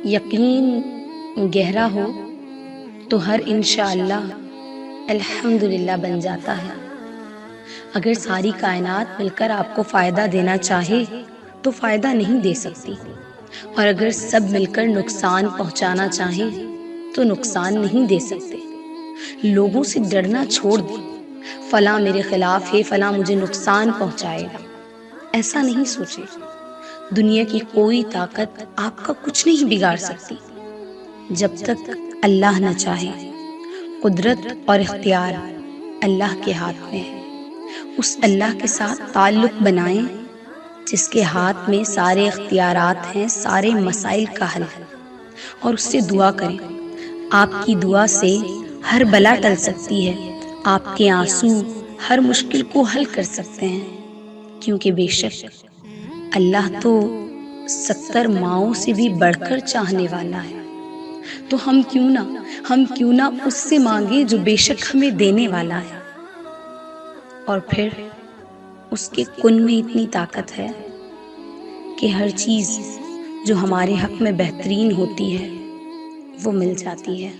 یقین گہرا ہو تو ہر انشاءاللہ الحمدللہ بن جاتا ہے۔ اگر ساری کائنات مل کر آپ کو فائدہ دینا چاہے تو فائدہ نہیں دے سکتی، اور اگر سب مل کر نقصان پہنچانا چاہیں تو نقصان نہیں دے سکتے۔ لوگوں سے ڈرنا چھوڑ دیں، فلاں میرے خلاف ہے، فلاں مجھے نقصان پہنچائے گا، ایسا نہیں سوچیں۔ دنیا کی کوئی طاقت آپ کا کچھ نہیں بگاڑ سکتی جب تک اللہ نہ چاہے۔ قدرت اور اختیار اللہ کے ہاتھ میں ہے۔ اس اللہ کے ساتھ تعلق بنائیں جس کے ہاتھ میں سارے اختیارات ہیں، سارے مسائل کا حل ہے، اور اس سے دعا کریں۔ آپ کی دعا سے ہر بلا ٹل سکتی ہے، آپ کے آنسو ہر مشکل کو حل کر سکتے ہیں، کیونکہ بے شک اللہ تو 70 ماؤں سے بھی بڑھ کر چاہنے والا ہے۔ تو ہم کیوں نہ اس سے مانگیں جو بے شک ہمیں دینے والا ہے۔ اور پھر اس کے کن میں اتنی طاقت ہے کہ ہر چیز جو ہمارے حق میں بہترین ہوتی ہے وہ مل جاتی ہے۔